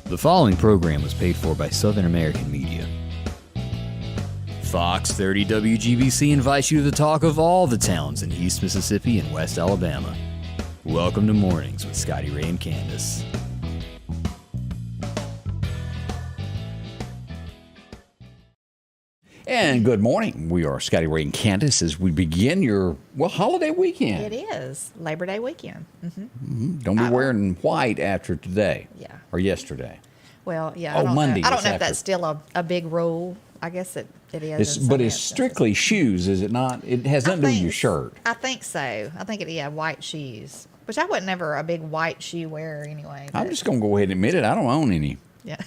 The following program was paid for by Southern American Media. Fox 30 WGBC invites you to the talk of all the towns in East Mississippi and West Alabama. Welcome to Mornings with Scotty Ray and Candace. And good morning. We are Scotty Ray and Candace as we begin your, holiday weekend. It is Labor Day weekend. Don't be wearing white after today. Yeah. Or yesterday. Well, yeah. Monday. I don't know if that's still a big rule. I guess it is. But it's strictly shoes, is it not? It has nothing to do with your shirt. I think so. I think white shoes. Which I wasn't ever a big white shoe wearer anyway. I'm just going to go ahead and admit it. I don't own any. Yeah.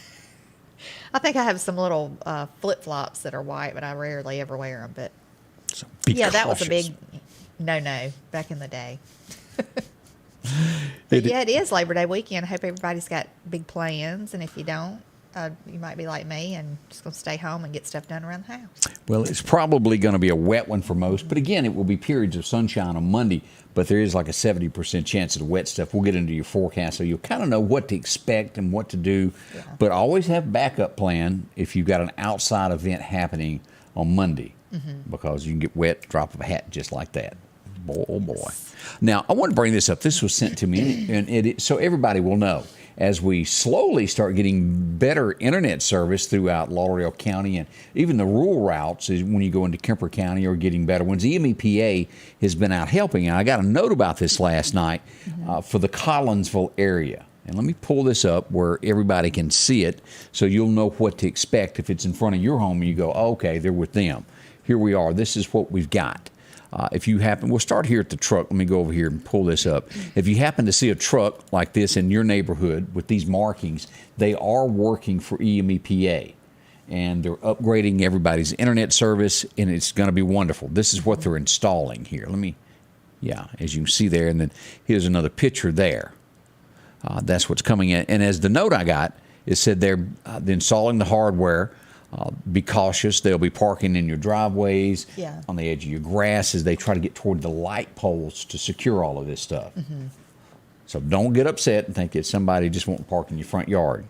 I think I have some little flip-flops that are white, but I rarely ever wear them. But So that was a big no-no back in the day. But it is Labor Day weekend. I hope everybody's got big plans, and if you don't, you might be like me and just going to stay home and get stuff done around the house. Well, it's probably going to be a wet one for most, but again, it will be periods of sunshine on Monday, but there is like a 70% chance of the wet stuff. We'll get into your forecast, so you'll kind of know what to expect and what to do, but always have a backup plan if you've got an outside event happening on Monday, because you can get wet, drop of a hat just like that. Boy, oh boy. Yes. Now, I want to bring this up. This was sent to me, and so everybody will know. As we slowly start getting better internet service throughout Lauderdale County and even the rural routes, is when you go into Kemper County, are getting better ones. EMEPA has been out helping. And I got a note about this last night for the Collinsville area. And let me pull this up where everybody can see it so you'll know what to expect if it's in front of your home and you go, oh, okay, they're with them. Here we are. This is what we've got. If you happen, we'll start here at the truck. Let me go over here and pull this up. If you happen to see a truck like this in your neighborhood with these markings, they are working for EMEPA, and they're upgrading everybody's internet service, and it's going to be wonderful. This is what they're installing here. As you can see there, and then here's another picture there. That's what's coming in. And as the note I got, it said they're installing the hardware. Be cautious. They'll be parking in your driveways, on the edge of your grass as they try to get toward the light poles to secure all of this stuff. So don't get upset and think it's somebody just won't park in your front yard.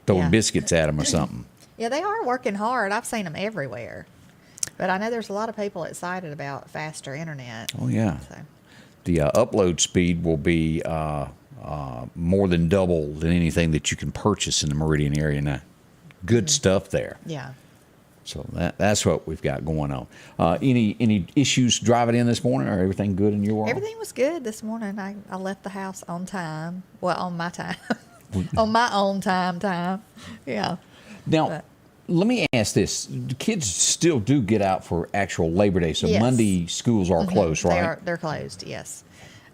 Throwing biscuits at them or something. Yeah, they are working hard. I've seen them everywhere. But I know there's a lot of people excited about faster internet. Oh, yeah. So. The upload speed will be more than double than anything that you can purchase in the Meridian area now. Good stuff there. Yeah. So that's what we've got going on. Any issues driving in this morning, or everything good in your world? Everything was good this morning. I left the house on time. Well, on my time. On my own time. Yeah. Now, let me ask this. The kids still do get out for actual Labor Day, so yes. Monday schools are closed, right? They're closed, yes.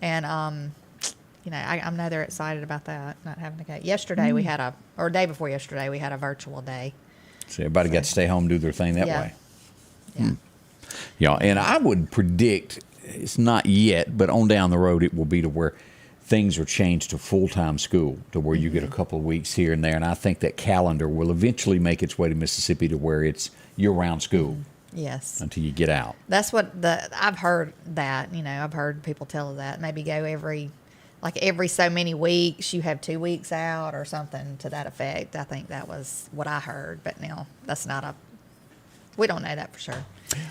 And, I know they're excited about that, not having to go. Yesterday day before yesterday, we had a virtual day. So everybody got to stay home and do their thing that way. Yeah. Yeah, and I would predict, it's not yet, but on down the road it will be to where things are changed to full-time school, to where you get a couple of weeks here and there. And I think that calendar will eventually make its way to Mississippi to where it's year-round school. Yes. Until you get out. That's what I've heard that, I've heard people tell that. Maybe go every so many weeks, you have 2 weeks out or something to that effect. I think that was what I heard, but now that's we don't know that for sure.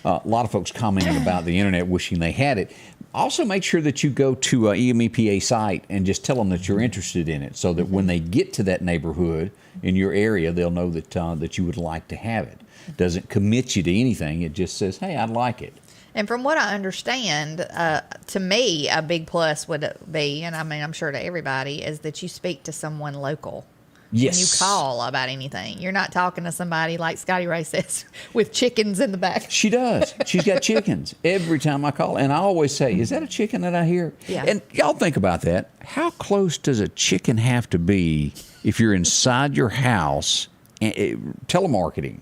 A lot of folks commenting about the internet, wishing they had it. Also, make sure that you go to EMEPA site and just tell them that you're interested in it, so that when they get to that neighborhood in your area, they'll know that you would like to have it. Doesn't commit you to anything. It just says, hey, I'd like it. And from what I understand, to me, a big plus would be, and I mean, I'm sure to everybody, is that you speak to someone local. Yes. When you call about anything. You're not talking to somebody, like Scotty Ray says, with chickens in the back. She does. She's got chickens every time I call. And I always say, is that a chicken that I hear? Yeah. And y'all think about that. How close does a chicken have to be if you're inside your house, telemarketing?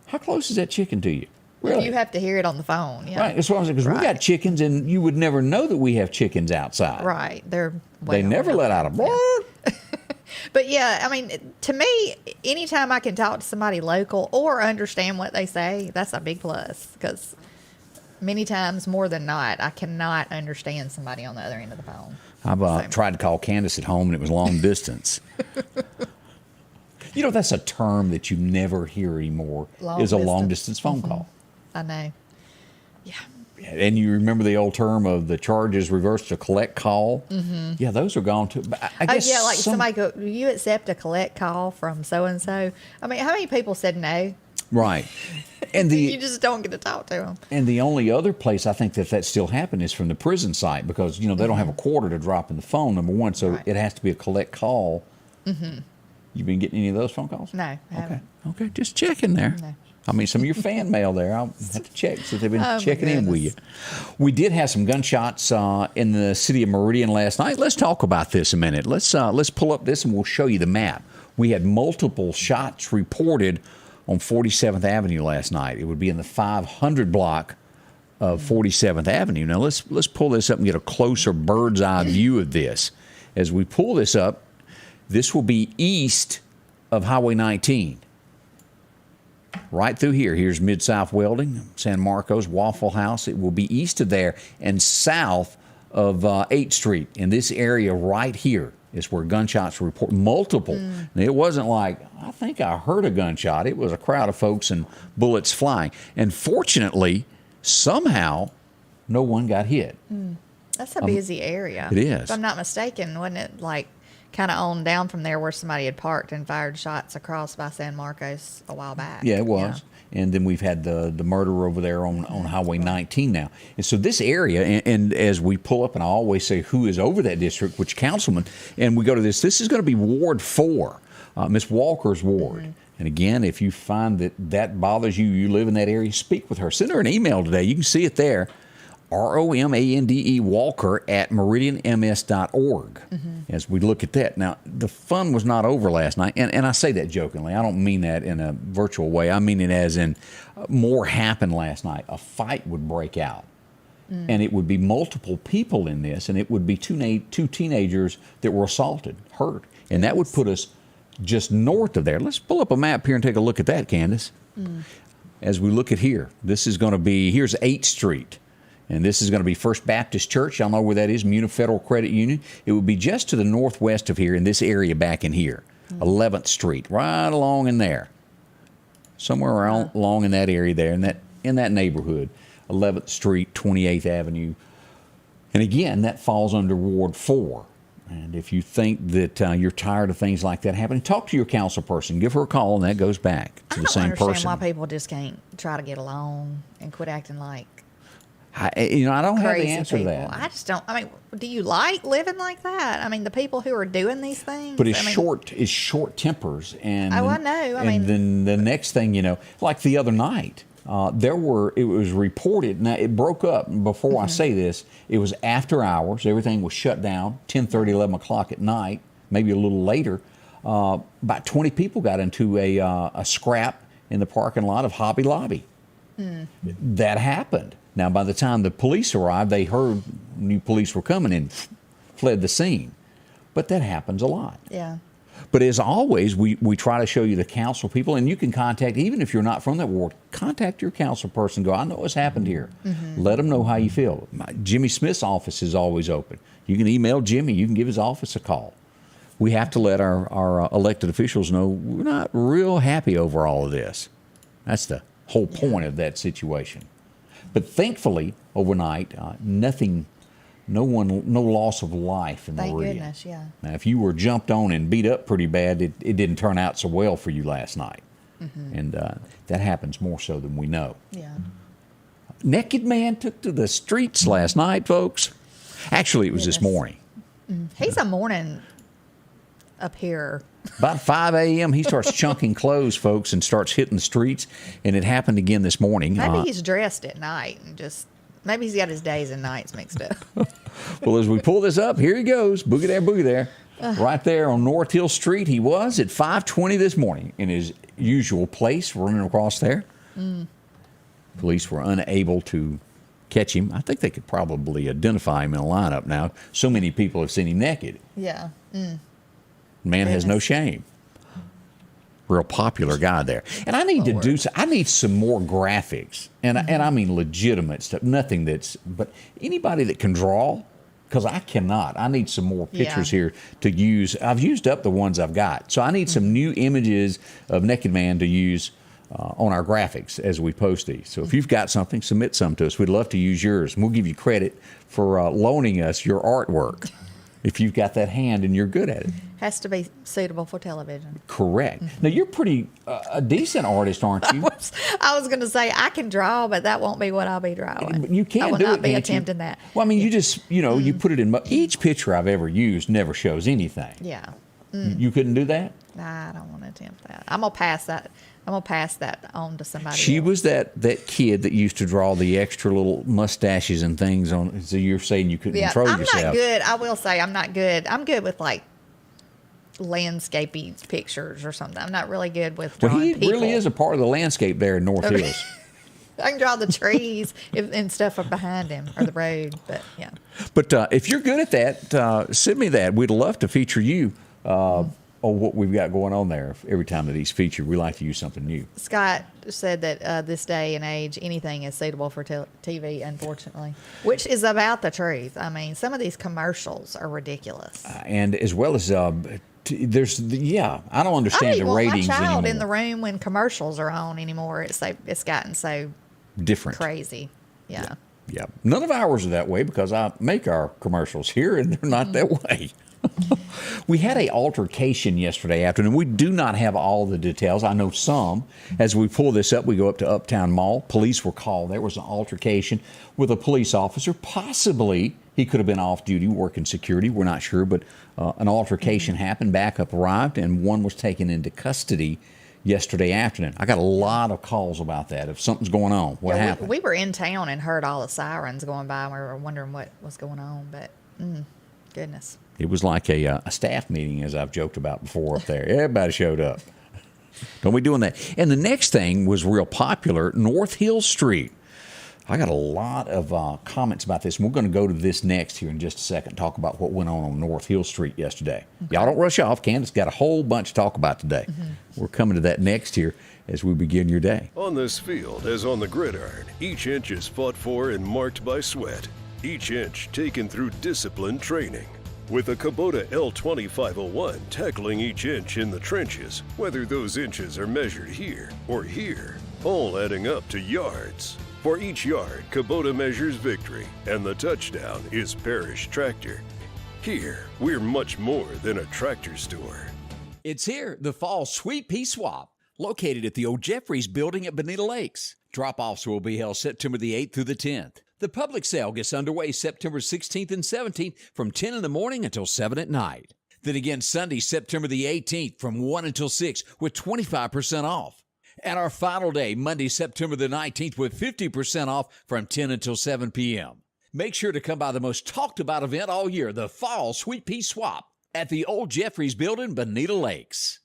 How close is that chicken to you? Really? You have to hear it on the phone. Yeah. Right. That's what I'm saying. Because we got chickens, and you would never know that we have chickens outside. Right. They never let out a bark. Yeah. But yeah, I mean, to me, anytime I can talk to somebody local or understand what they say, that's a big plus. Because many times more than not, I cannot understand somebody on the other end of the phone. I've tried to call Candace at home, and it was long distance. You know, that's a term that you never hear anymore, is a long-distance phone call. I know. Yeah. And you remember the old term of the charge is reversed to collect call? Yeah, those are gone too. But I guess like somebody go, "Will you accept a collect call from so-and-so?" I mean, how many people said no? Right. And You just don't get to talk to them. And the only other place I think that still happens is from the prison site, because, you know, they don't have a quarter to drop in the phone, number one, so it has to be a collect call. You been getting any of those phone calls? No, I haven't. Okay, just checking there. No. I mean, some of your fan mail there, I'll have to check, see if they've been Oh, my checking in with you. goodness. We did have some gunshots in the city of Meridian last night. Let's talk about this a minute. Let's pull up this and we'll show you the map. We had multiple shots reported on 47th Avenue last night. It would be in the 500 block of 47th Avenue. Now, let's pull this up and get a closer bird's eye view of this. As we pull this up, this will be east of Highway 19. Right through here. Here's Mid-South Welding, San Marcos, Waffle House. It will be east of there and south of 8th Street. In this area right here is where Gunshots Report multiple. And it wasn't like, I think I heard a gunshot. It was a crowd of folks and bullets flying. And fortunately, somehow, no one got hit. That's a busy area. It is. If I'm not mistaken, wasn't it like kind of on down from there where somebody had parked and fired shots across by San Marcos a while back? Yeah, it was. And then we've had the murder over there on Highway 19 now. And so this area, and as we pull up, and I always say who is over that district, which councilman, and we go to this is going to be Ward 4, Miss Walker's ward. And again, if you find that bothers you, you live in that area, speak with her. Send her an email today. You can see it there. ROMANDE Walker at meridianms.org as we look at that. Now, the fun was not over last night, and I say that jokingly. I don't mean that in a virtual way. I mean it as in more happened last night. A fight would break out, and it would be multiple people in this, and it would be two teenagers that were assaulted, hurt, and that would put us just north of there. Let's pull up a map here and take a look at that, Candace. As we look at here, this is going to be, here's 8th Street. And this is going to be First Baptist Church. Y'all know where that is, Muni Federal Credit Union. It would be just to the northwest of here in this area back in here. 11th Street, right along in there. Somewhere around along in that area there, in that neighborhood. 11th Street, 28th Avenue. And again, that falls under Ward 4. And if you think that you're tired of things like that happening, talk to your council person. Give her a call, and that goes back to the same person. I don't understand why people just can't try to get along and quit acting like I don't have the crazy answer people. to that. I just don't. I mean, do you like living like that? I mean, the people who are doing these things. But it's short tempers, and I know. Then the next thing you know, like the other night, it was reported. Now it broke up. Before I say this, it was after hours. Everything was shut down. 10:30, 11 o'clock at night, maybe a little later. About 20 people got into a scrap in the parking lot of Hobby Lobby. That happened. Now, by the time the police arrived, they heard new police were coming and fled the scene. But that happens a lot. Yeah. But as always, we try to show you the council people, and you can contact, even if you're not from that ward, contact your council person. Go, I know what's happened here. Let them know how you feel. Jimmy Smith's office is always open. You can email Jimmy. You can give his office a call. We have to let our elected officials know we're not real happy over all of this. That's the whole point of that situation. But thankfully, overnight, no loss of life in Thank Meridian. goodness, yeah. Now, if you were jumped on and beat up pretty bad, it didn't turn out so well for you last night. And that happens more so than we know. Yeah. Naked man took to the streets last night, folks. Actually, it was this morning. He's a morning up here. About 5 a.m., he starts chunking clothes, folks, and starts hitting the streets. And it happened again this morning. Maybe he's dressed at night and maybe he's got his days and nights mixed up. Well, as we pull this up, here he goes. Boogie there. Right there on North Hill Street, he was at 5:20 this morning in his usual place, running across there. Police were unable to catch him. I think they could probably identify him in a lineup now. So many people have seen him naked. Yeah. Man has no shame. real popular guy there. And I need I need some more graphics. And I mean legitimate stuff. Nothing but anybody that can draw, because I cannot. I need some more pictures here to use. I've used up the ones I've got. So I need some new images of Naked Man to use on our graphics as we post these. So if you've got something, submit some to us. We'd love to use yours. And we'll give you credit for loaning us your artwork if you've got that hand and you're good at it. Has to be suitable for television. Correct. Now, you're pretty a decent artist, aren't you? I was going to say I can draw, but that won't be what I'll be drawing. You can I will do not it, be can't you? attempting that. Well, I mean, you just, you put it in. Each picture I've ever used never shows anything. Yeah. You couldn't do that? Nah, I don't want to attempt that. I'm going to pass that. I'm going to pass that on to somebody She else. was that kid that used to draw the extra little mustaches and things on. So you're saying you couldn't control yourself. I'm not good. I will say I'm not good. I'm good with like landscapey pictures or something. I'm not really good with drawing he people. really is a part of the landscape there in North Hills. I can draw the trees and stuff behind him or the road, but yeah. But if you're good at that, send me that. We'd love to feature you on what we've got going on there. Every time that he's featured, we like to use something new. Scott said that this day and age, anything is suitable for TV, unfortunately, which is about the truth. I mean, some of these commercials are ridiculous. And as well as I don't understand the ratings my child anymore. in the room when commercials are on anymore. It's gotten so different, crazy. Yeah. None of ours are that way because I make our commercials here, and they're not that way. We had a altercation yesterday afternoon. We do not have all the details. I know some. As we pull this up, we go up to Uptown Mall. Police were called. There was an altercation with a police officer. Possibly he could have been off duty working security. We're not sure, but an altercation happened. Backup arrived, and one was taken into custody yesterday afternoon. I got a lot of calls about that. If something's going on, what happened? We were in town and heard all the sirens going by, and we were wondering what was going on, but goodness. It was like a staff meeting, as I've joked about before up there. Everybody showed up. Don't be doing that. And the next thing was real popular, North Hill Street. I got a lot of comments about this, and we're going to go to this next here in just a second, talk about what went on North Hill Street yesterday. Okay. Y'all don't rush off. Candace got a whole bunch to talk about today. We're coming to that next here as we begin your day. On this field, as on the gridiron, each inch is fought for and marked by sweat. Each inch taken through disciplined training. With a Kubota L2501 tackling each inch in the trenches, whether those inches are measured here or here, all adding up to yards. For each yard, Kubota measures victory, and the touchdown is Parrish Tractor. Here, we're much more than a tractor store. It's here, the Fall Sweet Pea Swap, located at the old Jeffries building at Bonita Lakes. Drop-offs will be held September the 8th through the 10th. The public sale gets underway September 16th and 17th from 10 in the morning until 7 at night. Then again Sunday, September the 18th from 1 until 6 with 25% off. And our final day, Monday, September the 19th with 50% off from 10 until 7 p.m. Make sure to come by the most talked about event all year, the Fall Sweet Pea Swap at the old Jeffries building, Bonita Lakes.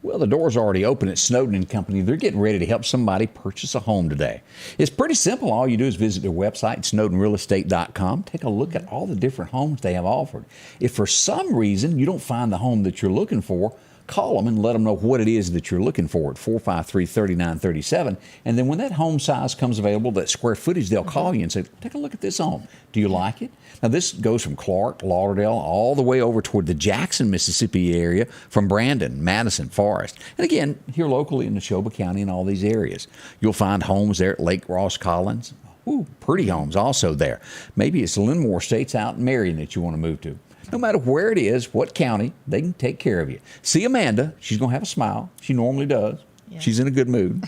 Well, the door's already open at Snowden Company. They're getting ready to help somebody purchase a home today. It's pretty simple. All you do is visit their website, snowdenrealestate.com. Take a look at all the different homes they have offered. If for some reason you don't find the home that you're looking for, call them and let them know what it is that you're looking for at 453-3937. And then when that home size comes available, that square footage, they'll call you and say, take a look at this home. Do you like it? Now, this goes from Clark, Lauderdale, all the way over toward the Jackson, Mississippi area, from Brandon, Madison, Forest. And again, here locally in Neshoba County and all these areas. You'll find homes there at Lake Ross Collins. Ooh, pretty homes also there. Maybe it's Linmore Estates out in Meridian that you want to move to. No matter where it is, what county, they can take care of you. See Amanda. She's going to have a smile. She normally does. Yeah. She's in a good mood.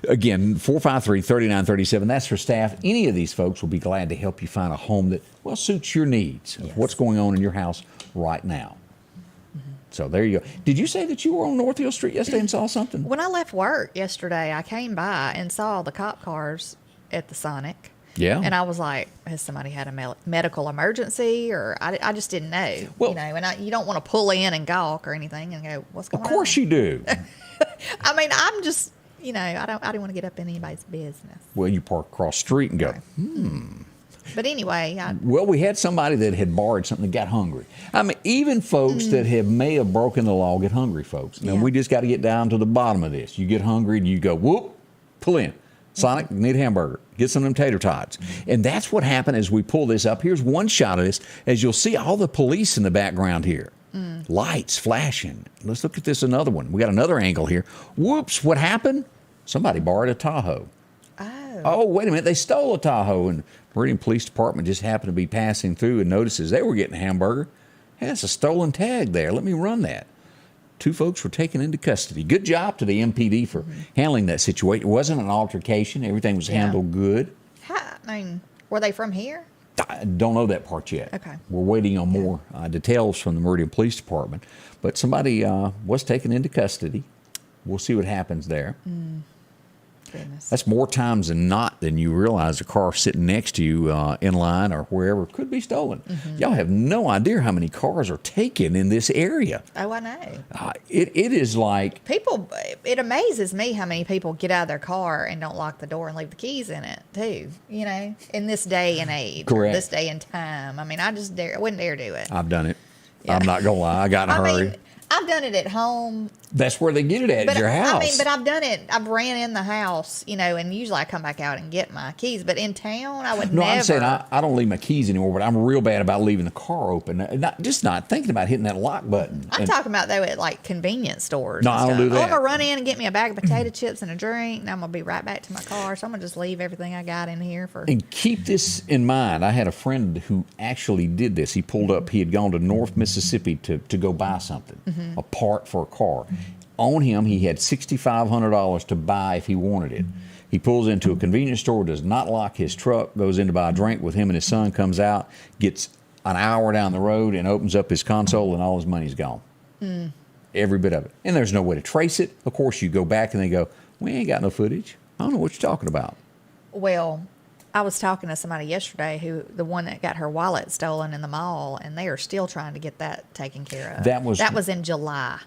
Again, 453-3937. That's her staff. Any of these folks will be glad to help you find a home that, well, suits your needs. Yes. What's going on in your house right now. So there you go. Did you say that you were on North Hill Street yesterday and saw something? When I left work yesterday, I came by and saw the cop cars at the Sonic. Yeah. And I was like, has somebody had a medical emergency? Or I just didn't know. Well, and you don't want to pull in and gawk or anything and go, what's going on? Of course you do. I mean, I'm just, I don't want to get up in anybody's business. Well, you park across the street and go, But anyway, Well, we had somebody that had borrowed something that got hungry. I mean, even folks that may have broken the law get hungry, folks. Now, we just got to get down to the bottom of this. You get hungry and you go, whoop, pull in. Sonic, need a hamburger. Get some of them tater tots. And that's what happened as we pull this up. Here's one shot of this. As you'll see, all the police in the background here. Lights flashing. Let's look at this another one. We got another angle here. Whoops, what happened? Somebody borrowed a Tahoe. Oh, wait a minute. They stole a Tahoe. And Meridian Police Department just happened to be passing through and notices they were getting a hamburger. Hey, that's a stolen tag there. Let me run that. 2 folks were taken into custody. Good job to the MPD for handling that situation. It wasn't an altercation. Everything was handled good. Were they from here? I don't know that part yet. Okay. We're waiting on more details from the Meridian Police Department. But somebody was taken into custody. We'll see what happens there. Goodness. That's more times than not than you realize a car sitting next to you in line or wherever could be stolen. Y'all have no idea how many cars are taken in this area. Oh, I know. It is like... People, it amazes me how many people get out of their car and don't lock the door and leave the keys in it, too, you know, in this day and age. Correct. This day and time. I mean, I wouldn't dare do it. I've done it. Yeah. I'm not going to lie. I got in a hurry. mean, I've done it at home. That's where they get it at your house. I mean, but I've done it. I've ran in the house, you know, and usually I come back out and get my keys. But in town, I would never. No, I'm saying I don't leave my keys anymore, but I'm real bad about leaving the car open. Not thinking about hitting that lock button. I'm talking about, though, at like convenience stores. No, I don't do that. I'm going to run in and get me a bag of potato chips and a drink, and I'm going to be right back to my car. So I'm going to just leave everything I got in here for. And keep this in mind. I had a friend who actually did this. He pulled up. He had gone to North Mississippi to go buy something, a part for a car. On him, he had $6,500 to buy if he wanted it. He pulls into a convenience store, does not lock his truck, goes in to buy a drink with him and his son, comes out, gets an hour down the road and opens up his console and all his money's gone. Every bit of it. And there's no way to trace it. Of course, you go back and they go, we ain't got no footage. I don't know what you're talking about. Well, I was talking to somebody yesterday the one that got her wallet stolen in the mall, and they are still trying to get that taken care of. That was in July.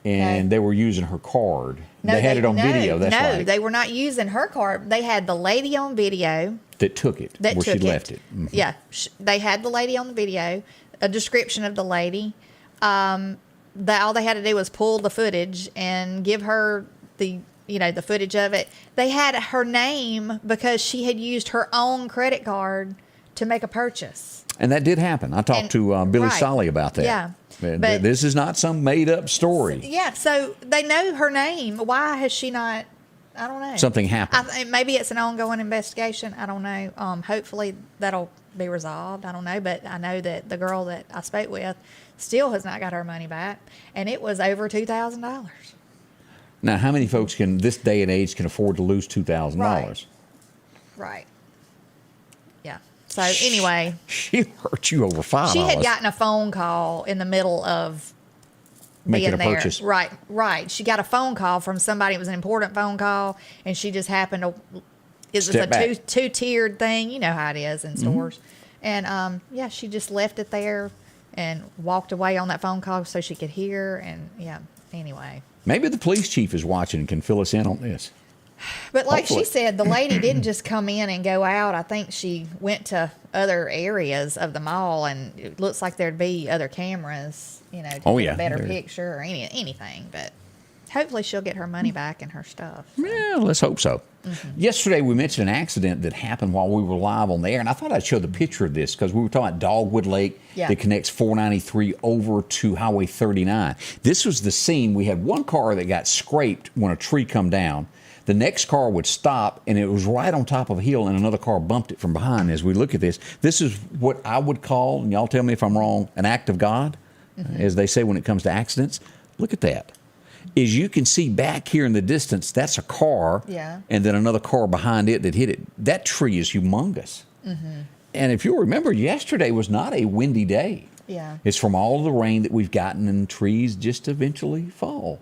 And they were using her card. They had it on video. That's right. No, they were not using her card. They had the lady on video. That took it. Where she left it. Yeah. They had the lady on the video, a description of the lady. All they had to do was pull the footage and give her the footage of it. They had her name because she had used her own credit card to make a purchase. And that did happen. I talked to Billy Solly about that. Yeah. But this is not some made-up story. Yeah, so they know her name. Why has she not? I don't know. Something happened. Maybe it's an ongoing investigation. I don't know. Hopefully that'll be resolved. I don't know. But I know that the girl that I spoke with still has not got her money back. And it was over $2,000. Now, how many folks this day and age can afford to lose $2,000? Right. Yeah. So anyway, she hurt you over $5. She had gotten a phone call in the middle of making a being there. purchase. Right. She got a phone call from somebody. It was an important phone call, and she just happened to. It was a two-tiered thing. You know how it is in stores, and she just left it there and walked away on that phone call so she could hear. And anyway. Maybe the police chief is watching and can fill us in on this. But like she said, the lady didn't just come in and go out. I think she went to other areas of the mall, and it looks like there'd be other cameras, to get a better picture or anything. But hopefully she'll get her money back and her stuff. So. Yeah, let's hope so. Yesterday we mentioned an accident that happened while we were live on the air, and I thought I'd show the picture of this because we were talking about Dogwood Lake that connects 493 over to Highway 39. This was the scene. We had one car that got scraped when a tree come down. The next car would stop, and it was right on top of a hill, and another car bumped it from behind. As we look at this is what I would call, and y'all tell me if I'm wrong, an act of God, as they say when it comes to accidents. Look at that. As you can see back here in the distance, that's a car, and then another car behind it that hit it. That tree is humongous. And if you'll remember, yesterday was not a windy day. Yeah. It's from all of the rain that we've gotten, and trees just eventually fall.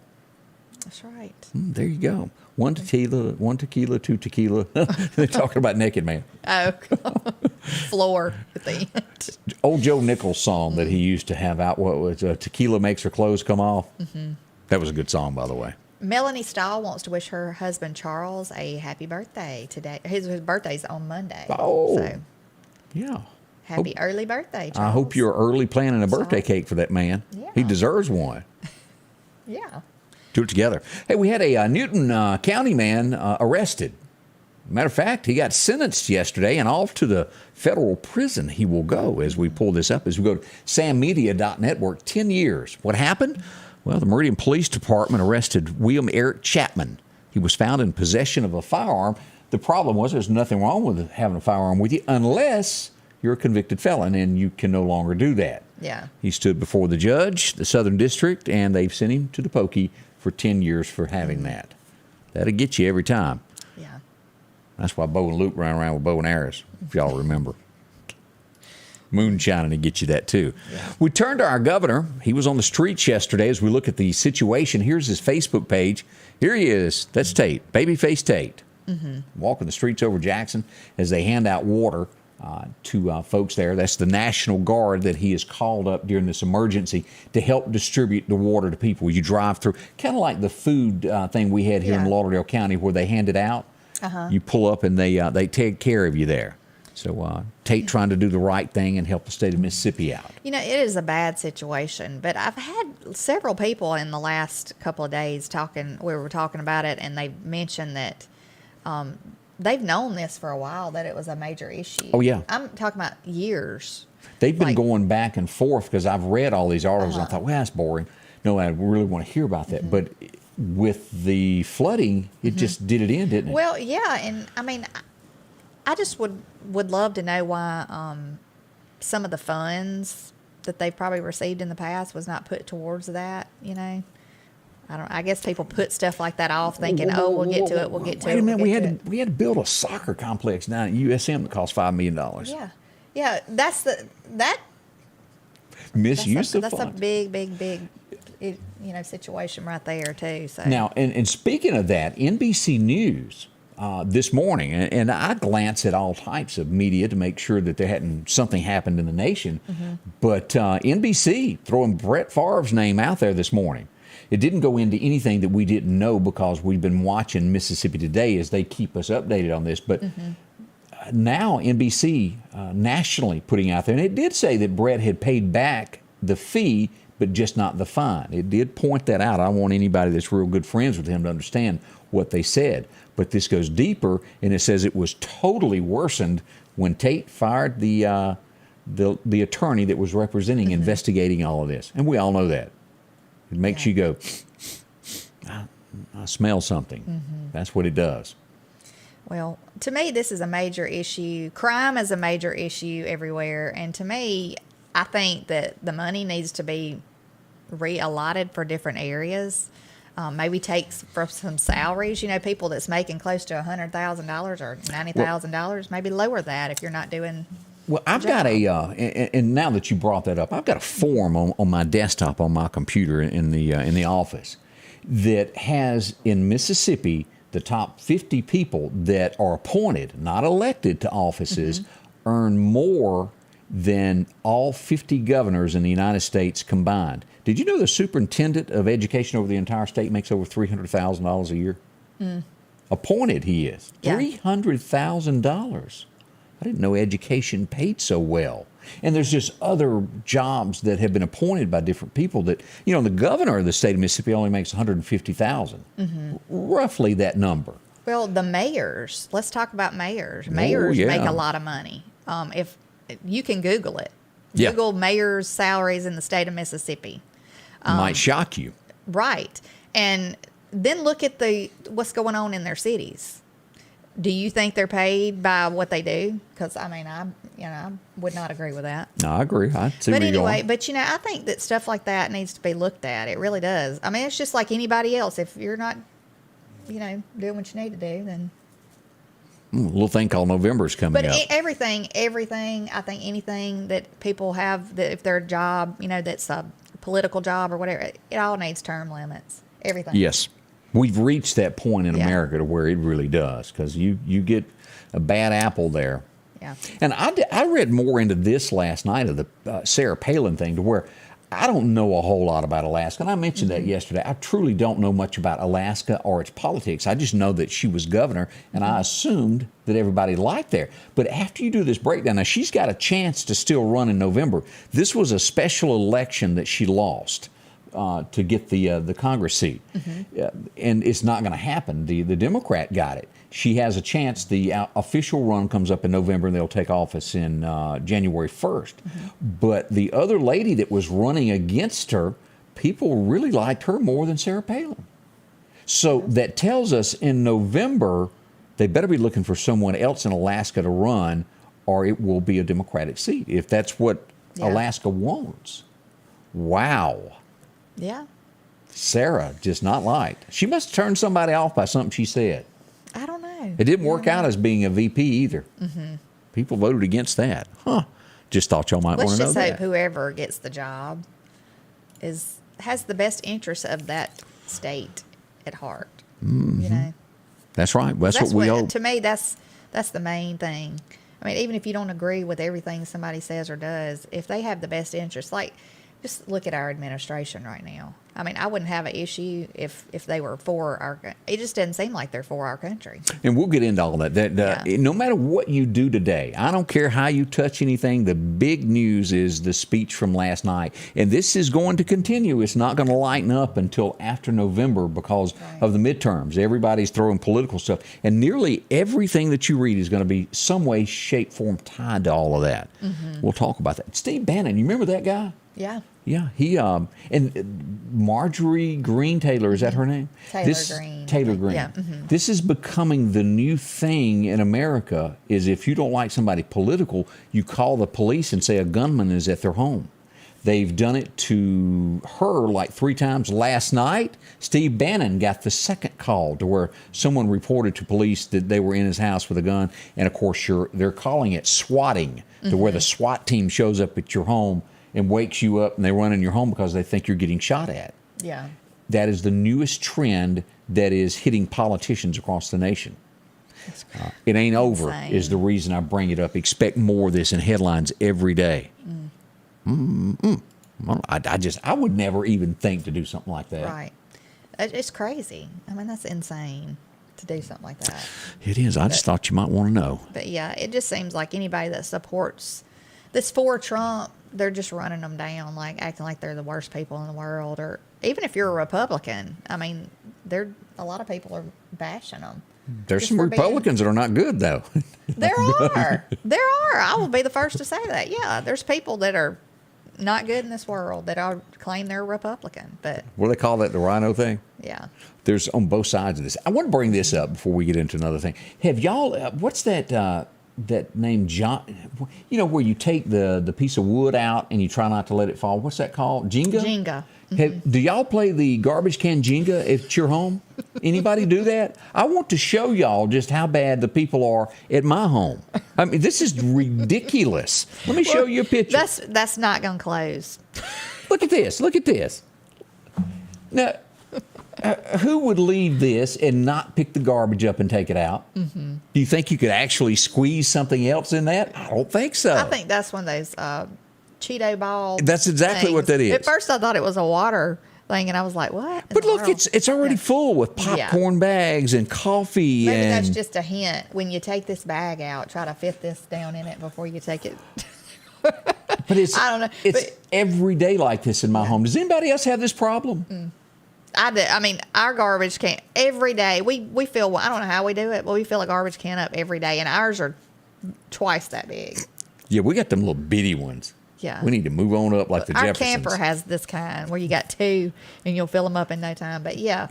That's right. There you go. One tequila, two tequila. They're talking about Naked Man. Oh, floor at the end. Old Joe Nichols song that he used to have out. What was Tequila Makes Her Clothes Come Off? That was a good song, by the way. Melanie Stahl wants to wish her husband Charles a happy birthday today. His birthday's on Monday. Oh. So Yeah. Happy early birthday, Charles. I hope you're early planning a birthday cake for that man. Yeah. He deserves one. Yeah. Do it together. Hey, we had a Newton County man arrested. Matter of fact, he got sentenced yesterday, and off to the federal prison he will go as we pull this up. As we go to sammedia.network, 10 years. What happened? Well, the Meridian Police Department arrested William Eric Chapman. He was found in possession of a firearm. The problem was there's nothing wrong with having a firearm with you unless you're a convicted felon, and you can no longer do that. Yeah. He stood before the judge, the Southern District, and they've sent him to the pokey for 10 years for having that. That'll get you every time. Yeah. That's why Bo and Luke ran around with bow and arrows, if y'all remember. Moonshining to get you that, too. Yeah. We turned to our governor. He was on the streets yesterday as we look at the situation. Here's his Facebook page. Here he is. That's Tate, babyface Tate, walking the streets over Jackson as they hand out water to folks there. That's the National Guard that he has called up during this emergency to help distribute the water to people. You drive through, kind of like the food thing we had here in Lauderdale County where they hand it out. You pull up and they take care of you there. So Tate trying to do the right thing and help the state of Mississippi out. You know, it is a bad situation, but I've had several people in the last couple of days we were talking about it, and they mentioned that they've known this for a while, that it was a major issue. Oh, yeah. I'm talking about years. They've been going back and forth because I've read all these articles and I thought, well, that's boring. No, I really want to hear about that. But with the flooding, it just did it in, didn't it? Well, yeah, and I mean, I just would love to know why some of the funds that they've probably received in the past was not put towards that, you know. I guess people put stuff like that off thinking, we'll get to it, we'll get to it. Wait a minute, we had to build a soccer complex down at USM that cost $5 million. Yeah. Yeah, that's Misuse of That's funds. a big, situation right there, too. So Now, and speaking of that, NBC News this morning, and I glance at all types of media to make sure that there hadn't something happened in the nation, but NBC throwing Brett Favre's name out there this morning. It didn't go into anything that we didn't know because we've been watching Mississippi Today as they keep us updated on this. But now NBC nationally putting out there, and it did say that Brett had paid back the fee, but just not the fine. It did point that out. I want anybody that's real good friends with him to understand what they said. But this goes deeper, and it says it was totally worsened when Tate fired the attorney that was representing, investigating all of this. And we all know that. It makes you go, I smell something. That's what it does. Well, to me, this is a major issue. Crime is a major issue everywhere. And to me, I think that the money needs to be reallotted for different areas. Maybe takes from some salaries. You know, people that's making close to $100,000 or $90,000, maybe lower that if you're not doing. Well, I've got and now that you brought that up, I've got a form on my desktop on my computer in the office that has in Mississippi the top 50 people that are appointed, not elected to offices, earn more than all 50 governors in the United States combined. Did you know the superintendent of education over the entire state makes over $300,000 a year? Appointed he is. Yeah. $300,000. I didn't know education paid so well. And there's just other jobs that have been appointed by different people that, you know, the governor of the state of Mississippi only makes $150,000. Roughly that number. Well, the mayors, let's talk about mayors. Mayors make a lot of money. If you can Google it. Google mayors' salaries in the state of Mississippi. Might shock you. Right. And then look at what's going on in their cities. Do you think they're paid by what they do? Because I mean, I would not agree with that. No, I agree. I see where you're going. But you know, I think that stuff like that needs to be looked at. It really does. I mean, it's just like anybody else. If you're not, doing what you need to do, then. A little thing called November is coming up. But everything. I think anything that people have, that if their job, that's a political job or whatever, it all needs term limits. Everything. Yes. We've reached that point in America to where it really does, because you get a bad apple there. Yeah. And I read more into this last night of the Sarah Palin thing, to where I don't know a whole lot about Alaska, and I mentioned that yesterday. I truly don't know much about Alaska or its politics. I just know that she was governor, and I assumed that everybody liked there. But after you do this breakdown, now she's got a chance to still run in November. This was a special election that she lost to get the Congress seat, and it's not going to happen. The Democrat got it. She has a chance. The official run comes up in November, and they'll take office in January 1st. But the other lady that was running against her, people really liked her more than Sarah Palin. So that tells us in November, they better be looking for someone else in Alaska to run, or it will be a Democratic seat, if that's what Alaska wants. Wow. Yeah. Sarah just not liked. She must have turned somebody off by something she said. I don't know. It didn't work out as being a VP either. People voted against that. Just thought y'all might want to know Let's just that. hope whoever gets the job has the best interest of that state at heart. You know, That's right. That's what we hope. To me, that's the main thing. I mean, even if you don't agree with everything somebody says or does, if they have the best interest, like just look at our administration right now. I mean, I wouldn't have an issue if they were for our. It just doesn't seem like they're for our country. And we'll get into all that. No matter what you do today, I don't care how you touch anything, the big news is the speech from last night. And this is going to continue. It's not going to lighten up until after November because of the midterms. Everybody's throwing political stuff. And nearly everything that you read is going to be some way, shape, form tied to all of that. We'll talk about that. Steve Bannon, you remember that guy? Yeah. Yeah, he and Marjorie Green Taylor, is that her name? Green. Taylor Green. Yeah. This is becoming the new thing in America. Is if you don't like somebody political, you call the police and say a gunman is at their home. They've done it to her like 3 times. Last night, Steve Bannon got the second call to where someone reported to police that they were in his house with a gun, and of course, they're calling it swatting, to where the SWAT team shows up at your home and wakes you up, and they run in your home because they think you're getting shot at. Yeah. That is the newest trend that is hitting politicians across the nation. It ain't over, is the reason I bring it up. Expect more of this in headlines every day. Well, I would never even think to do something like that. Right. It's crazy. I mean, that's insane to do something like that. It is. I just thought you might want to know. But yeah, it just seems like anybody that supports this for Trump, they're just running them down, like acting like they're the worst people in the world. Or even if you're a Republican, I mean, a lot of people are bashing them. There's some Republicans that are not good, though. There are. I will be the first to say that. Yeah, there's people that are not good in this world that claim they're Republican. But What do they call that, the rhino thing? yeah. There's on both sides of this. I want to bring this up before we get into another thing. Have y'all, what's that name, John, you know, where you take the piece of wood out and you try not to let it fall? What's that called? Jenga? Jenga. Do y'all play the garbage can Jenga at your home? Anybody do that? I want to show y'all just how bad the people are at my home. I mean, this is ridiculous. Let me show you a picture. That's not going to close. Look at this. Look at this. Now, who would leave this and not pick the garbage up and take it out? Do you think you could actually squeeze something else in that? I don't think so. I think that's one of those Cheeto ball. That's exactly things. what that is. At first, I thought it was a water thing, and I was like, "What?" But look, it's already full with popcorn bags and coffee. Maybe and that's just a hint. When you take this bag out, try to fit this down in it before you take it. But I don't know. It's every day like this in my home. Does anybody else have this problem? I do. I mean, our garbage can every day. We fill. I don't know how we do it, but we fill a garbage can up every day, and ours are twice that big. Yeah, we got them little bitty ones. Yeah. We need to move on up like the Our Jeffersons. camper has this kind where you got 2 and you'll fill them up in no time. But yeah,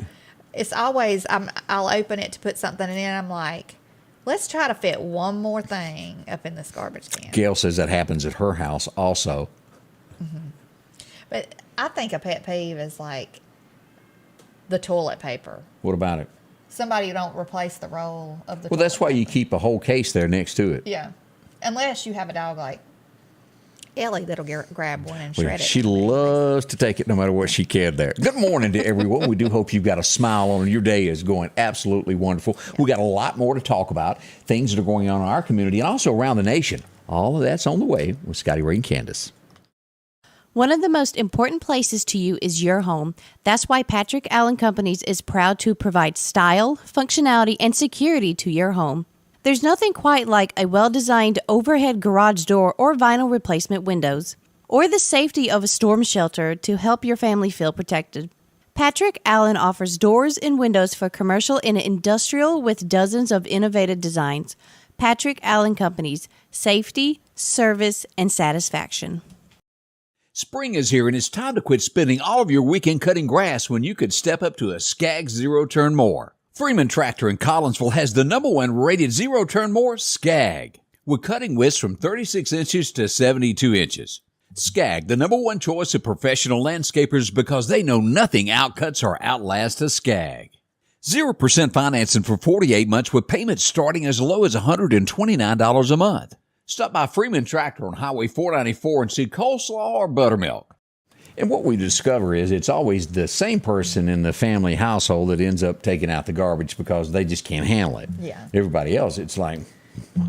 it's always, I'll open it to put something in and I'm like, let's try to fit one more thing up in this garbage can. Gail says that happens at her house also. But I think a pet peeve is like the toilet paper. What about it? Somebody who don't replace the roll of the Well, that's toilet why you paper. keep a whole case there next to it. Yeah. Unless you have a dog like Ellie that'll grab one and Well, shred it. she loves to take it no matter what she can there. Good morning to everyone. We do hope you've got a smile on. Your day is going absolutely wonderful. We got a lot more to talk about, things that are going on in our community and also around the nation. All of that's on the way with Scotty Ray and Candace. One of the most important places to you is your home. That's why Patrick Allen Companies is proud to provide style, functionality, and security to your home. There's nothing quite like a well-designed overhead garage door or vinyl replacement windows, or the safety of a storm shelter to help your family feel protected. Patrick Allen offers doors and windows for commercial and industrial with dozens of innovative designs. Patrick Allen Companies, safety, service, and satisfaction. Spring is here, and it's time to quit spending all of your weekend cutting grass when you could step up to a Skag zero-turn mower. Freeman Tractor in Collinsville has the #1 rated zero-turn mower, Skag, with cutting widths from 36 inches to 72 inches. Skag, the #1 choice of professional landscapers because they know nothing outcuts or outlasts a Skag. 0% financing for 48 months with payments starting as low as $129 a month. Stop by Freeman Tractor on Highway 494 and see coleslaw or buttermilk. And what we discover is it's always the same person in the family household that ends up taking out the garbage because they just can't handle it. Yeah. Everybody else, it's like,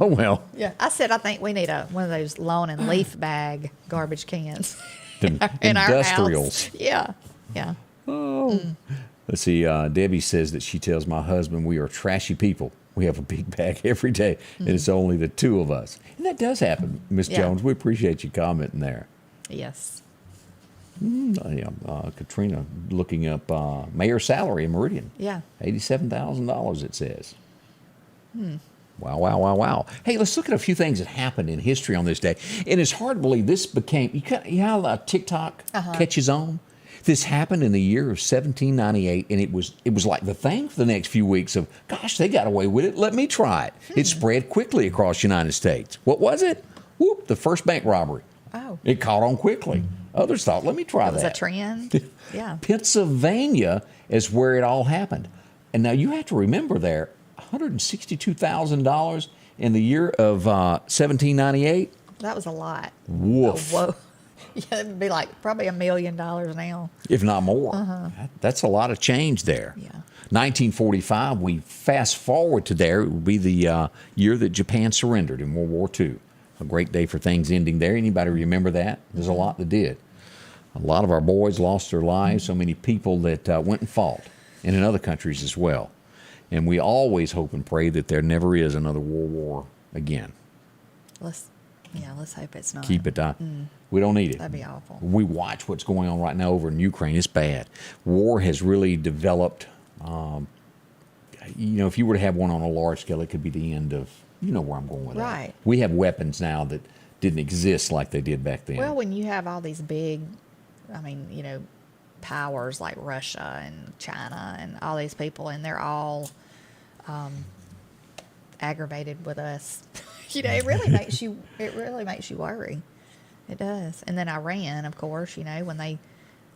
oh, well. Yeah. I think we need one of those lawn and leaf bag garbage cans in our Industrials. house. Yeah. Yeah. Oh. Let's see. Debbie says that she tells my husband we are trashy people. We have a big bag every day, and it's only the two of us. And that does happen, Miss Jones. We appreciate you commenting there. Yes. Katrina looking up mayor's salary in Meridian. Yeah. $87,000, it says. Wow. Hey, let's look at a few things that happened in history on this day. And it's hard to believe this became, you know how TikTok catches on? This happened in the year of 1798, and it was like the thing for the next few weeks of, gosh, they got away with it. Let me try it. It spread quickly across the United States. What was it? Whoop, the first bank robbery. Oh. It caught on quickly. Others thought, let me try that. It was a trend. Yeah. Pennsylvania is where it all happened. And now you have to remember there, $162,000 in the year of 1798. That was a lot. Woof. Oh, whoa. Yeah, it would be like probably $1 million now. If not more. That's a lot of change there. Yeah. 1945, we fast forward to there. It would be the year that Japan surrendered in World War II. A great day for things ending there. Anybody remember that? There's a lot that did. A lot of our boys lost their lives. So many people that went and fought, and in other countries as well. And we always hope and pray that there never is another World War again. Let's hope it's not. Keep it. We don't need it. That'd be awful. We watch what's going on right now over in Ukraine. It's bad. War has really developed. If you were to have one on a large scale, it could be the end of, where I'm going with that. Right. We have weapons now that didn't exist like they did back then. Well, when you have all these big, powers like Russia and China and all these people, and they're all aggravated with us. It really makes you worry. It does. And then Iran, of course, when they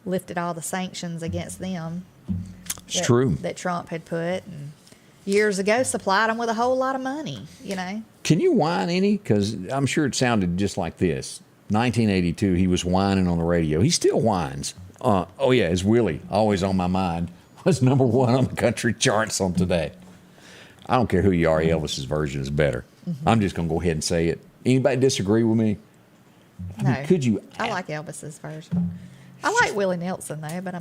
lifted all the sanctions against them. It's true. That Trump had put, and years ago supplied them with a whole lot of money, Can you whine any? Because I'm sure it sounded just like this. 1982, he was whining on the radio. He still whines. It's Willie, always on my mind, was #1 on the country charts on today. I don't care who you are, Elvis's version is better. I'm just going to go ahead and say it. Anybody disagree with me? No. Could you? I like Elvis's version. I like Willie Nelson, though, but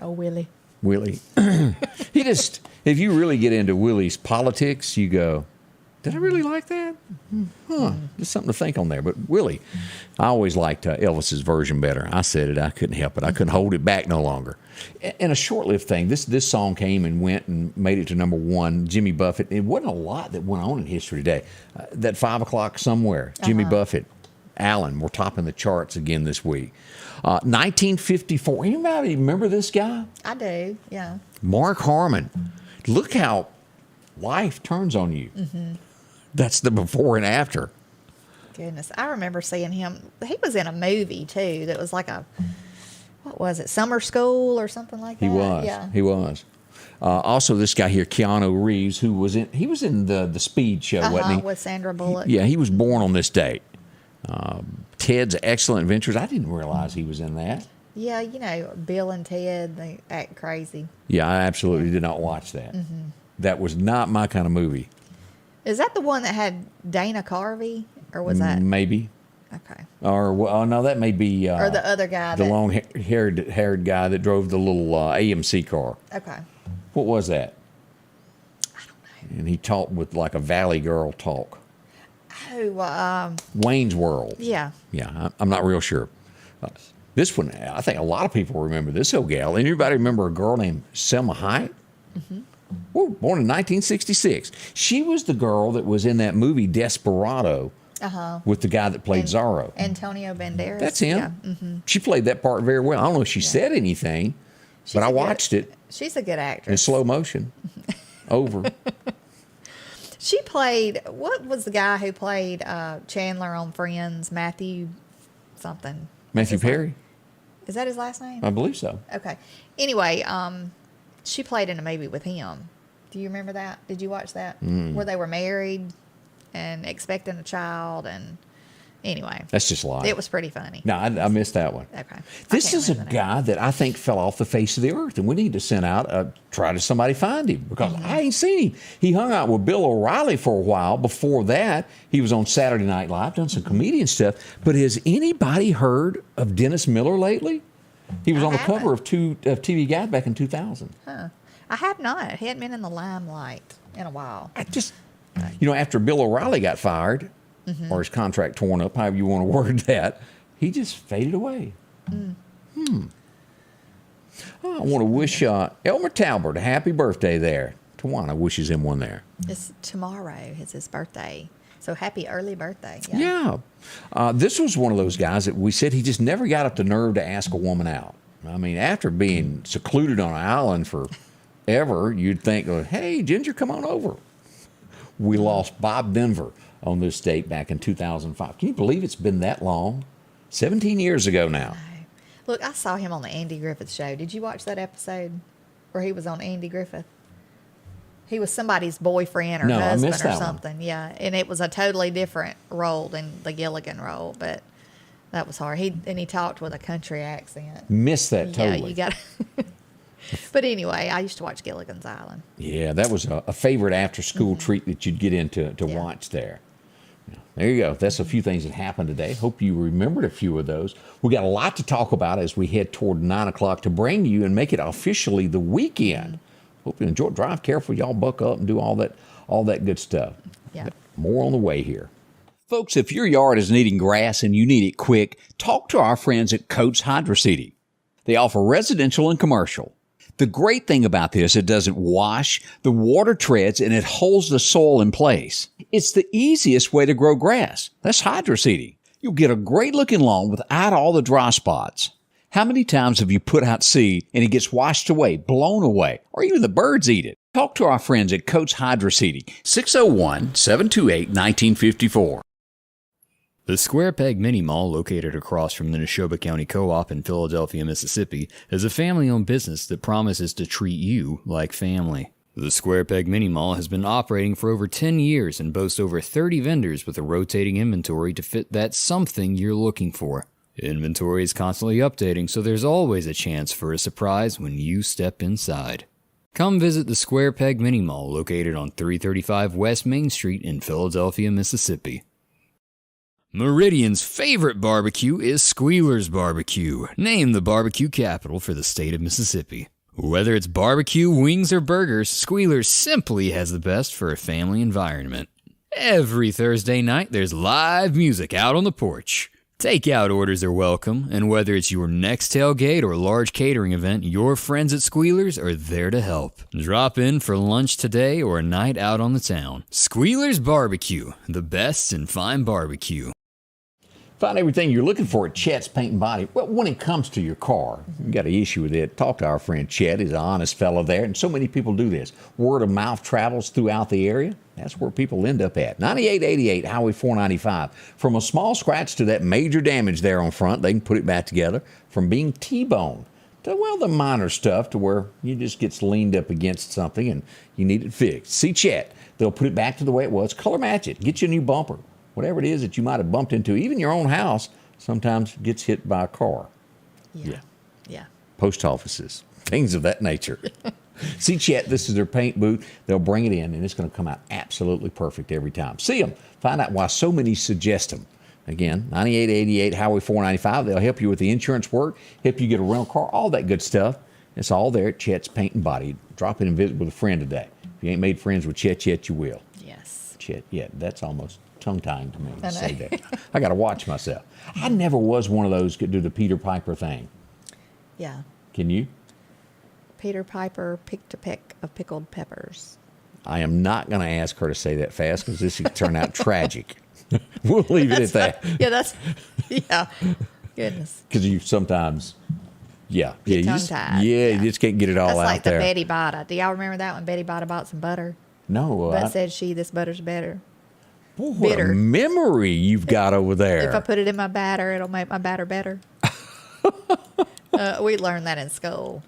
oh, Willie. He just, if you really get into Willie's politics, you go, did I really like that? There's something to think on there. But Willie, I always liked Elvis's version better. I said it. I couldn't help it. I couldn't hold it back no longer. And a short-lived thing. This song came and went and made it to #1. Jimmy Buffett. It wasn't a lot that went on in history today. That 5 o'clock somewhere. Jimmy Buffett, Allen, were topping the charts again this week. 1954. Anybody remember this guy? I do. Yeah. Mark Harmon. Look how life turns on you. That's the before and after. Goodness. I remember seeing him. He was in a movie, too, that was like what was it, Summer School or something like that? He was. Yeah. He was. Also, this guy here, Keanu Reeves, he was in the Speed show, wasn't he? With Sandra Bullock. Yeah, he was born on this date. Ted's Excellent Adventures. I didn't realize he was in that. Yeah, Bill and Ted, they act crazy. Yeah, I absolutely did not watch that. That was not my kind of movie. Is that the one that had Dana Carvey, or was that? Maybe. Okay. Or, well, no, that may be... Or the other guy. The long-haired guy that drove the little AMC car. Okay. What was that? I don't know. And he talked with like a Valley Girl talk. Oh, Wayne's World. yeah. Yeah, I'm not real sure. This one, I think a lot of people remember this old gal. Anybody remember a girl named Selma Hayek? Mm-hmm. Woo, born in 1966. She was the girl that was in that movie Desperado with the guy that played Zorro. Antonio Banderas. That's him. Yeah. Mm-hmm. She played that part very well. I don't know if she said anything, but I watched it She's a good in actress. slow motion. Over. She played, what was the guy who played Chandler on Friends? Matthew something. Matthew Perry? Is that his last name? I believe so. Okay. Anyway, she played in a movie with him. Do you remember that? Did you watch that? Where they were married and expecting a child, and anyway. That's just live. It was pretty funny. No, I missed that one. Okay. This is a guy that I think fell off the face of the earth, and we need to send out try to somebody find him, because I ain't seen him. He hung out with Bill O'Reilly for a while. Before that, he was on Saturday Night Live, done some comedian stuff. But has anybody heard of Dennis Miller lately? He was on the cover of TV Guide back in 2000. Huh. I have not. He hadn't been in the limelight in a while. I just, after Bill O'Reilly got fired, or his contract torn up, however you want to word that, he just faded away. Oh, I want to wish Elmer Talbert a happy birthday there. Tawana wishes him one there. It's tomorrow. It's his birthday. So happy early birthday. Yeah. This was one of those guys that we said he just never got up the nerve to ask a woman out. I mean, after being secluded on an island forever, you'd think, hey, Ginger, come on over. We lost Bob Denver on this date back in 2005. Can you believe it's been that long? 17 years ago now. Look, I saw him on the Andy Griffith Show. Did you watch that episode where he was on Andy Griffith? He was somebody's boyfriend or husband or something. One. Yeah, and it was a totally different role than the Gilligan role, but that was hard. He talked with a country accent. Missed that totally. Yeah, you got. But anyway, I used to watch Gilligan's Island. Yeah, that was a favorite after-school treat that you'd get into to watch there. There you go. That's a few things that happened today. Hope you remembered a few of those. We got a lot to talk about as we head toward 9 o'clock to bring you and make it officially the weekend. Hope you enjoy it. Drive careful. Y'all buck up and do all that good stuff. Yeah. But more on the way here. Folks, if your yard is needing grass and you need it quick, talk to our friends at Coates Hydroseeding. They offer residential and commercial. The great thing about this, it doesn't wash, the water treads, and it holds the soil in place. It's the easiest way to grow grass. That's hydroseeding. You'll get a great looking lawn without all the dry spots. How many times have you put out seed and it gets washed away, blown away, or even the birds eat it? Talk to our friends at Coates Hydroseeding, 601-728-1954. The Square Peg Mini Mall, located across from the Neshoba County Co-op in Philadelphia, Mississippi, is a family-owned business that promises to treat you like family. The Square Peg Mini Mall has been operating for over 10 years and boasts over 30 vendors with a rotating inventory to fit that something you're looking for. Inventory is constantly updating, so there's always a chance for a surprise when you step inside. Come visit the Square Peg Mini Mall, located on 335 West Main Street in Philadelphia, Mississippi. Meridian's favorite barbecue is Squealers Barbecue, named the barbecue capital for the state of Mississippi. Whether it's barbecue, wings, or burgers, Squealers simply has the best for a family environment. Every Thursday night, there's live music out on the porch. Takeout orders are welcome, and whether it's your next tailgate or large catering event, your friends at Squealers are there to help. Drop in for lunch today or a night out on the town. Squealers Barbecue, the best in fine barbecue. Find everything you're looking for at Chets Paint and Body. Well, when it comes to your car, you got an issue with it, talk to our friend Chet. He's an honest fellow there, and so many people do this. Word of mouth travels throughout the area. That's where people end up at. 9888 Highway 495. From a small scratch to that major damage there on front, they can put it back together. From being T-boned to, well, the minor stuff to where you just gets leaned up against something and you need it fixed. See Chet. They'll put it back to the way it was, color match it, get you a new bumper. Whatever it is that you might have bumped into, even your own house, sometimes gets hit by a car. Yeah. Post offices, things of that nature. See Chet, this is their paint booth. They'll bring it in, and it's going to come out absolutely perfect every time. See them. Find out why so many suggest them. Again, 9888 Highway 495. They'll help you with the insurance work, help you get a rental car, all that good stuff. It's all there at Chets Paint and Body. Drop in and visit with a friend today. If you ain't made friends with Chet yet, you will. Yes. Chet, yeah, that's almost tongue-tying to me to say that. I got to watch myself. I never was one of those could do the Peter Piper thing. Yeah. Can you? Peter Piper picked a peck of pickled peppers. I am not going to ask her to say that fast because this could turn out tragic. We'll leave it at that. Yeah. Goodness. Because you sometimes, you tongue-tied. you just can't get it all That's out like there. the Betty Botta. Do y'all remember that when Betty Botta bought some butter? No. But said she, this butter's better. Boy, what a memory you've got over there. If I put it in my batter, it'll make my batter better. We learned that in school.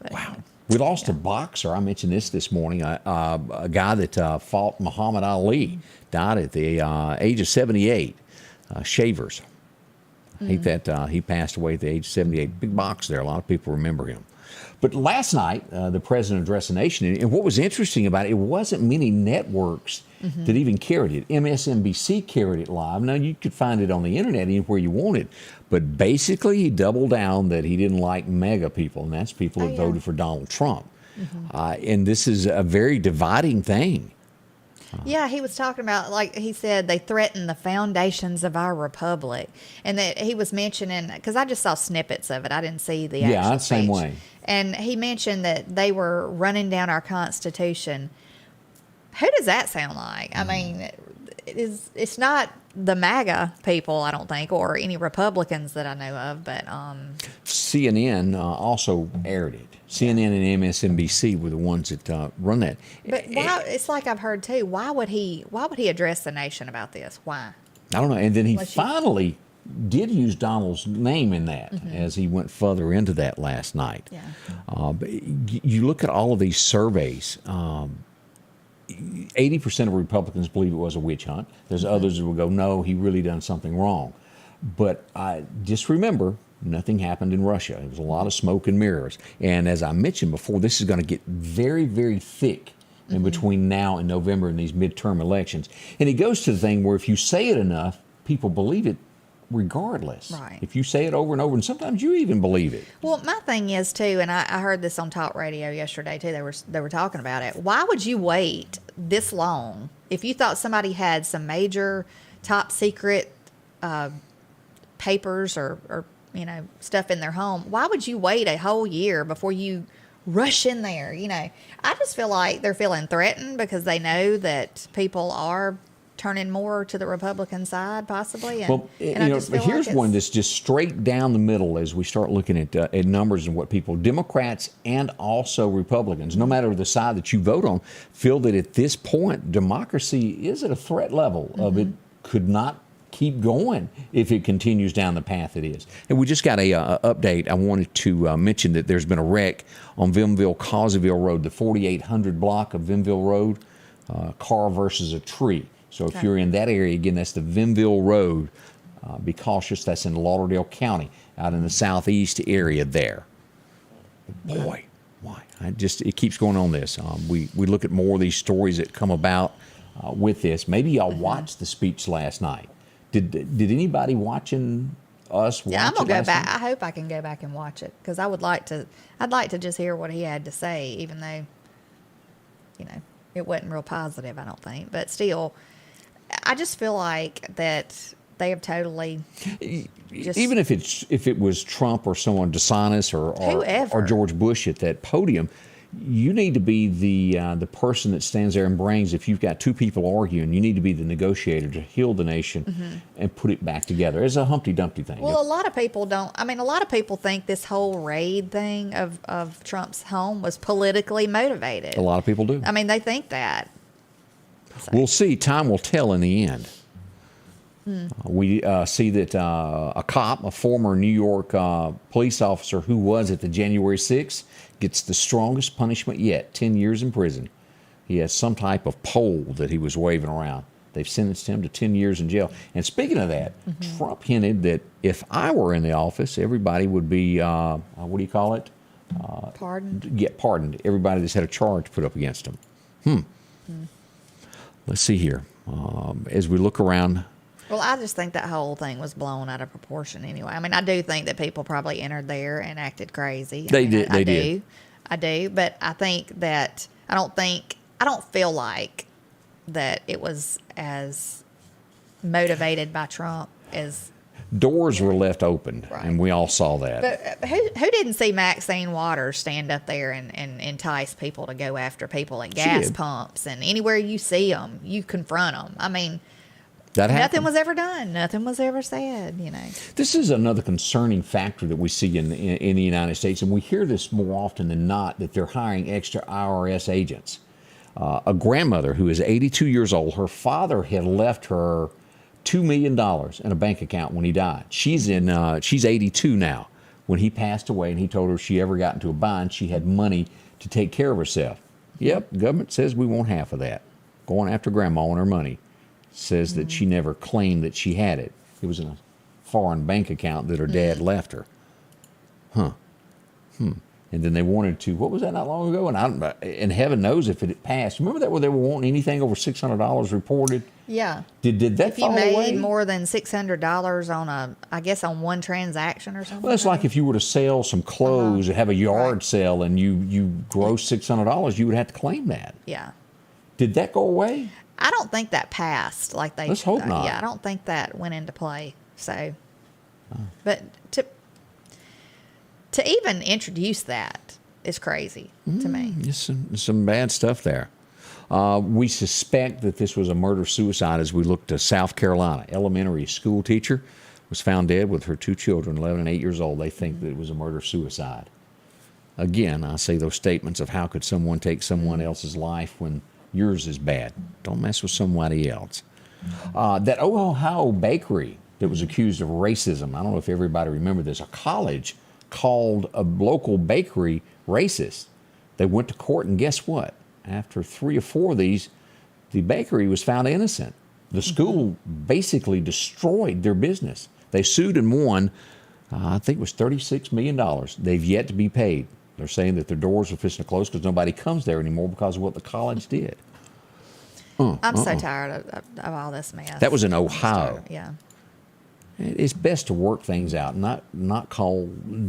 But, wow. We lost a boxer. I mentioned this morning. A guy that fought Muhammad Ali died at the age of 78. Shavers. I hate that he passed away at the age of 78. Big boxer there. A lot of people remember him. But last night, the president addressed the nation. And what was interesting about it wasn't many networks that even carried it. MSNBC carried it live. Now, you could find it on the internet anywhere you wanted. But basically, he doubled down that he didn't like MAGA people, and that's people that voted for Donald Trump. And this is a very dividing thing. Yeah, he was talking about, like he said, they threaten the foundations of our republic. And that he was mentioning, because I just saw snippets of it. I didn't see the actual the same speech. way. And he mentioned that they were running down our Constitution. Who does that sound like? I mean, it's not the MAGA people, I don't think, or any Republicans that I know of, but CNN also aired it. CNN and MSNBC were the ones that run that. But why? It's like I've heard too. Why would he address the nation about this? Why? I don't know. And then he finally did use Donald's name in that as he went further into that last night. Yeah. But you look at all of these surveys. 80% of Republicans believe it was a witch hunt. There's others that will go, no, he really done something wrong. But just remember, nothing happened in Russia. It was a lot of smoke and mirrors. And as I mentioned before, this is going to get very, very thick in between now and November in these midterm elections. And it goes to the thing where if you say it enough, people believe it regardless. Right. If you say it over and over, and sometimes you even believe it. Well, my thing is too, and I heard this on talk radio yesterday too. They were talking about it. Why would you wait this long if you thought somebody had some major top secret papers or stuff in their home? Why would you wait a whole year before you rush in there? I just feel like they're feeling threatened because they know that people are turning more to the Republican side, possibly. And I just feel here's like one that's just straight down the middle as we start looking at numbers and what people, Democrats and also Republicans, no matter the side that you vote on, feel that at this point, democracy is at a threat level of it could not keep going if it continues down the path it is. And we just got a update. I wanted to mention that there's been a wreck on Vimville-Causeville Road, the 4800 block of Vimville Road, car versus a tree. So if you're in that area, again, that's the Vimville Road. Be cautious. That's in Lauderdale County, out in the southeast area there. Boy, why? It keeps going on this. We look at more of these stories that come about with this. Maybe y'all watched the speech last night. Did anybody watching us watch it? Yeah, I'm gonna go back. Night? I hope I can go back and watch it because I would like to. I'd like to just hear what he had to say, even though, it wasn't real positive. I don't think, but still. I just feel like that they have totally even if it was Trump or someone dishonest or George Bush at that podium, you need to be the person that stands there and brings. If you've got two people arguing, you need to be the negotiator to heal the nation and put it back together. It's a Humpty Dumpty thing. Well, a lot of people don't. I mean, a lot of people think this whole raid thing of Trump's home was politically motivated. A lot of people do. I mean, they think that. So. We'll see. Time will tell in the end. We see that a former New York police officer who was at the January 6th, gets the strongest punishment yet, 10 years in prison. He has some type of pole that he was waving around. They've sentenced him to 10 years in jail. And speaking of that, Trump hinted that if I were in the office, everybody would be, what do you call it? Pardoned? Get pardoned. Everybody that's had a charge put up against them. Let's see here. As we look around, Well, I just think that whole thing was blown out of proportion anyway. I mean, I do think that people probably entered there and acted crazy. They did. They did. I do. But I think that, I don't feel like that it was as motivated by Trump as. Doors were left open, Right. and we all saw that. But who didn't see Maxine Waters stand up there and entice people to go after people at gas did. pumps and anywhere you see them, you confront them? I mean, That happened. nothing was ever done. Nothing was ever said, you know. This is another concerning factor that we see in the United States, and we hear this more often than not, that they're hiring extra IRS agents. A grandmother who is 82 years old, her father had left her $2 million in a bank account when he died. She's 82 now. When he passed away and he told her if she ever got into a bind, she had money to take care of herself. Yep, the government says we want half of that. Going after grandma and her money. Says that she never claimed that she had it. It was in a foreign bank account that her dad left her. And then they wanted to, what was that not long ago? And heaven knows if it had passed. Remember that where they were wanting anything over $600 reported? Yeah. Did that If you fall made away? more than $600 on one transaction or something. Well, it's like if you were to sell some clothes or have a yard Right. sale and you gross $600, you would have to claim that. Yeah. Did that go away? I don't think that passed like they. Let's hope not. Yeah, I don't think that went into play. So, but to even introduce that is crazy to me. There's some bad stuff there. We suspect that this was a murder-suicide as we look to South Carolina. Elementary school teacher was found dead with her 2 children, 11 and 8 years old. They think that it was a murder-suicide. Again, I say those statements of how could someone take someone else's life when yours is bad. Don't mess with somebody else. That Ohio bakery that was accused of racism, I don't know if everybody remember this, a college called a local bakery racist. They went to court, and guess what? After 3 or 4 of these, the bakery was found innocent. The school basically destroyed their business. They sued and won, I think it was $36 million. They've yet to be paid. They're saying that their doors are fixing to close because nobody comes there anymore because of what the college did. I'm so tired of all this mess. That was in Ohio. Yeah. It's best to work things out, not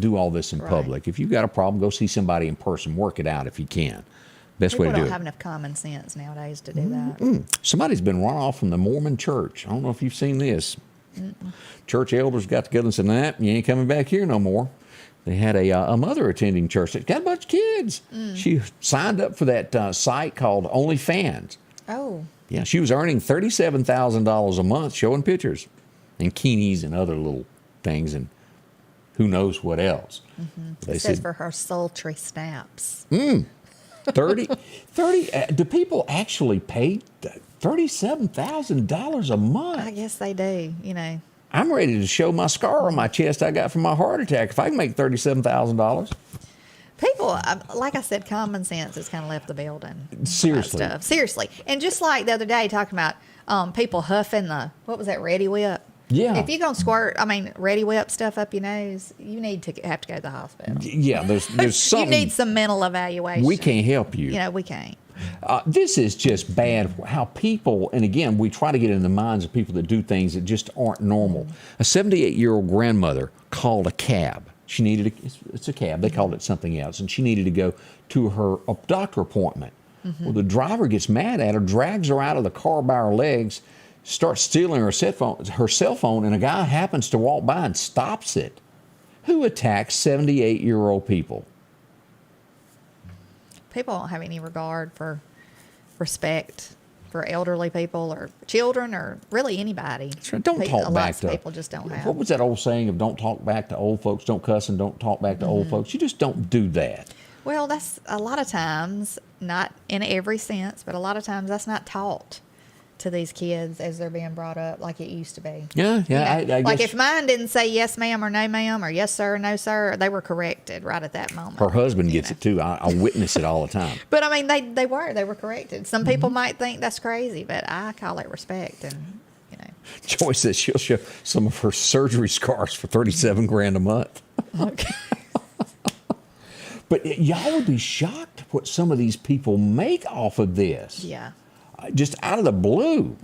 do all this in Right. public. If you've got a problem, go see somebody in person. Work it out if you can. Best People way to do don't it. have enough common sense nowadays to do that. Somebody's been run off from the Mormon church. I don't know if you've seen this. Church elders got together and said, nah, you ain't coming back here no more. They had a mother attending church that got a bunch of kids. She signed up for that site called OnlyFans. Oh. Yeah, she was earning $37,000 a month showing pictures and keenies and other little things and who knows what else. They It says said for her sultry snaps. 30, do people actually pay $37,000 a month? I guess they do, you know. I'm ready to show my scar on my chest I got from my heart attack if I can make $37,000. People, like I said, common sense has kind of left the building. Seriously. Stuff. Seriously. And just like the other day, talking about people huffing what was that, Ready Whip? Yeah. If you're going to squirt, Ready Whip stuff up your nose, you need to have to go to the hospital. Yeah, there's something. You need some mental evaluation. We can't help you. You know, we can't. This is just bad how people, and again, we try to get in the minds of people that do things that just aren't normal. A 78-year-old grandmother called a cab. She needed it's a cab. They called it something else, and she needed to go to her doctor appointment. Well, the driver gets mad at her, drags her out of the car by her legs, starts stealing her cell phone, and a guy happens to walk by and stops it. Who attacks 78-year-old people? People don't have any regard for respect for elderly people or children or really anybody. That's right. Don't talk back Lots to of people just don't have. What was that old saying of don't talk back to old folks, don't cuss and don't talk back to old folks? You just don't do that. Well, that's a lot of times, not in every sense, but a lot of times that's not taught to these kids as they're being brought up like it used to be. Yeah. You know, I like guess if mine didn't say yes ma'am or no ma'am or yes sir or no sir, they were corrected right at that moment. her husband you gets know. it too. I witness it all the time. But I mean, they were corrected. Some people might think that's crazy, but I call it respect, and you know. Joy says she'll show some of her surgery scars for $37,000 a month. Okay. But y'all would be shocked what some of these people make off of this. Yeah. just out of the blue.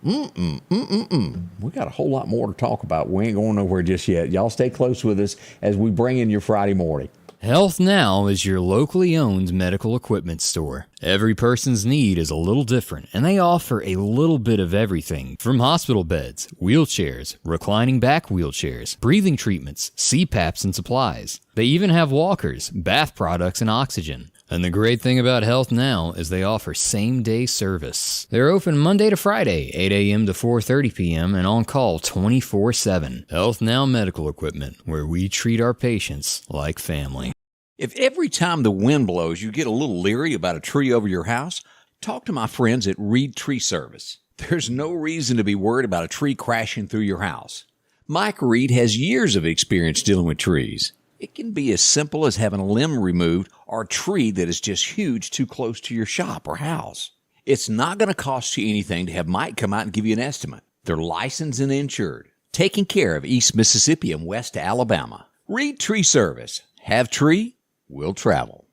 We got a whole lot more to talk about. We ain't going nowhere just yet. Y'all stay close with us as we bring in your Friday morning. Health Now is your locally owned medical equipment store. Every person's need is a little different, and they offer a little bit of everything from hospital beds, wheelchairs, reclining back wheelchairs, breathing treatments, CPAPs and supplies. They even have walkers, bath products, and oxygen. And the great thing about Health Now is they offer same-day service. They're open Monday to Friday, 8 a.m. to 4:30 p.m. and on call 24/7. Health Now Medical Equipment, where we treat our patients like family. If every time the wind blows you get a little leery about a tree over your house, talk to my friends at Reed Tree Service. There's no reason to be worried about a tree crashing through your house. Mike Reed has years of experience dealing with trees. It can be as simple as having a limb removed or a tree that is just huge too close to your shop or house. It's not going to cost you anything to have Mike come out and give you an estimate. They're licensed and insured, taking care of East Mississippi and West Alabama. Reed Tree Service. Have tree, will travel.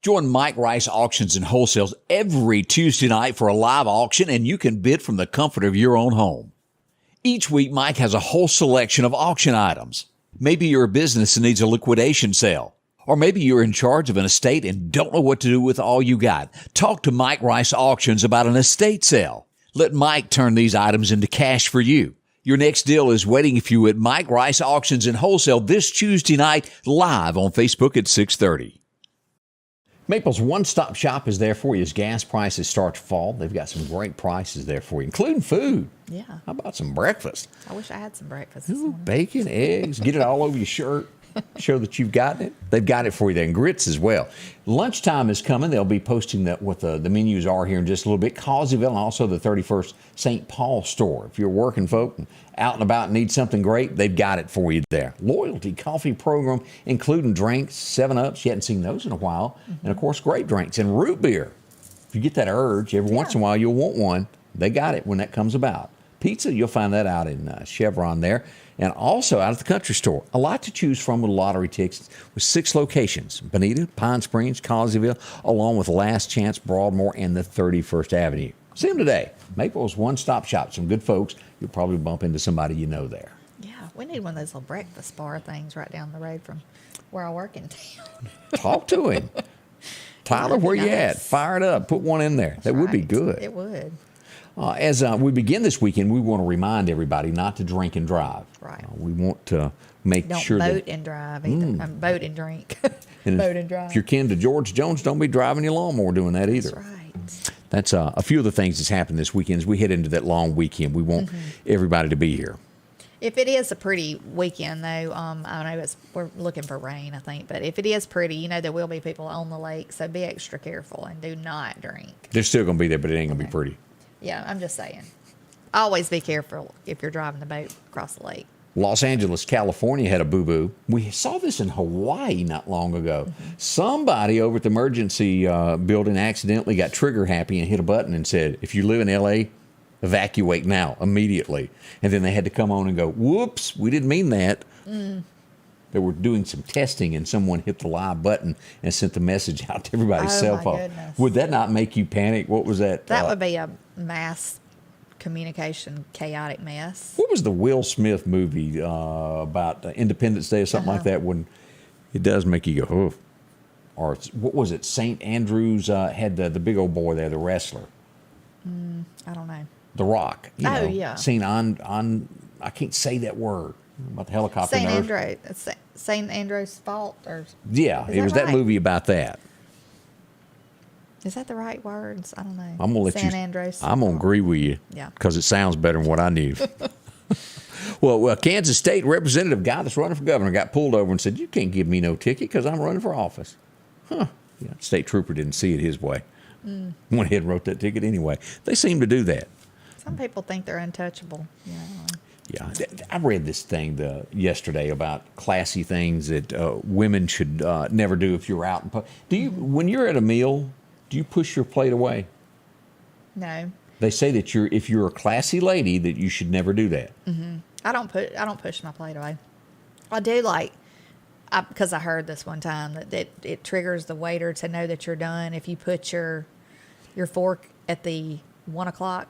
Join Mike Rice Auctions and Wholesales every Tuesday night for a live auction, and you can bid from the comfort of your own home. Each week, Mike has a whole selection of auction items. Maybe you're a business that needs a liquidation sale. Or maybe you're in charge of an estate and don't know what to do with all you got. Talk to Mike Rice Auctions about an estate sale. Let Mike turn these items into cash for you. Your next deal is waiting for you at Mike Rice Auctions and Wholesale this Tuesday night, live on Facebook at 6:30. Maple's one-stop shop is there for you as gas prices start to fall. They've got some great prices there for you, including food. Yeah. How about some breakfast? I wish I had some breakfast this Ooh, morning. bacon, eggs, get it all over your shirt. Show that you've gotten it. They've got it for you there, and grits as well. Lunchtime is coming. They'll be posting what the menus are here in just a little bit. Causeyville and also the 31st St. Paul store. If you're working folk and out and about and need something great, they've got it for you there. Loyalty coffee program, including drinks, 7-Ups. You hadn't seen those in a while. And, of course, great drinks. And root beer. If you get that urge, every once in a while you'll want one. They got it when that comes about. Pizza, you'll find that out in Chevron there. And also out at the country store. A lot to choose from with lottery tickets with 6 locations. Bonita, Pine Springs, Causeyville, along with Last Chance, Broadmoor, and the 31st Avenue. See them today. Maple's one-stop shop. Some good folks. You'll probably bump into somebody you know there. Yeah, we need one of those little breakfast bar things right down the road from where I work in town. Talk to him. Tyler, where you at? Fire it up. Put one in there. That would be good. It would. As we begin this weekend, we want to remind everybody not to drink and drive. Right. We want to make Don't sure boat that and drive either. Boat and drink. and boat and drive. if you're kin to George Jones, don't be driving your lawnmower doing that either. That's right. That's a few of the things that's happened this weekend. As we head into that long weekend, we want everybody to be here. If it is a pretty weekend, though, I know we're looking for rain, I think. But if it is pretty, there will be people on the lake. So be extra careful and do not drink. They're still going to be there, but it ain't going to be pretty. Yeah, I'm just saying. Always be careful if you're driving the boat across the lake. Los Angeles, California had a boo-boo. We saw this in Hawaii not long ago. Somebody over at the emergency building accidentally got trigger happy and hit a button and said, if you live in L.A., evacuate now, immediately. And then they had to come on and go, whoops, we didn't mean that. They were doing some testing and someone hit the live button and sent the message out to everybody's cell phone. Goodness. Would that not make you panic? What was that? That would be a mass communication chaotic mess. What was the Will Smith movie about Independence Day or something like that? When it does make you go, oh. Or what was it? St. Andrews had the big old boy there, the wrestler. I don't know. The Rock. Yeah. Seen on I can't say that word about the helicopter. St. Andrew's Fault, or yeah, is it was that right? movie about that. Is that the right words? I don't know. I'm gonna let San you. Andreas I'm gonna Fault. agree with you. Yeah. Because it sounds better than what I knew. Well, Kansas State representative guy that's running for governor got pulled over and said, "You can't give me no ticket because I'm running for office." Yeah. State trooper didn't see it his way. Went ahead and wrote that ticket anyway. They seem to do that. Some people think they're untouchable. Yeah, I read this thing yesterday about classy things that women should never do if you're out. Do you, when you're at a meal, do you push your plate away? No. They say that if you're a classy lady, that you should never do that. I don't push my plate away. I do because I heard this one time that it triggers the waiter to know that you're done if you put your fork at the 1 o'clock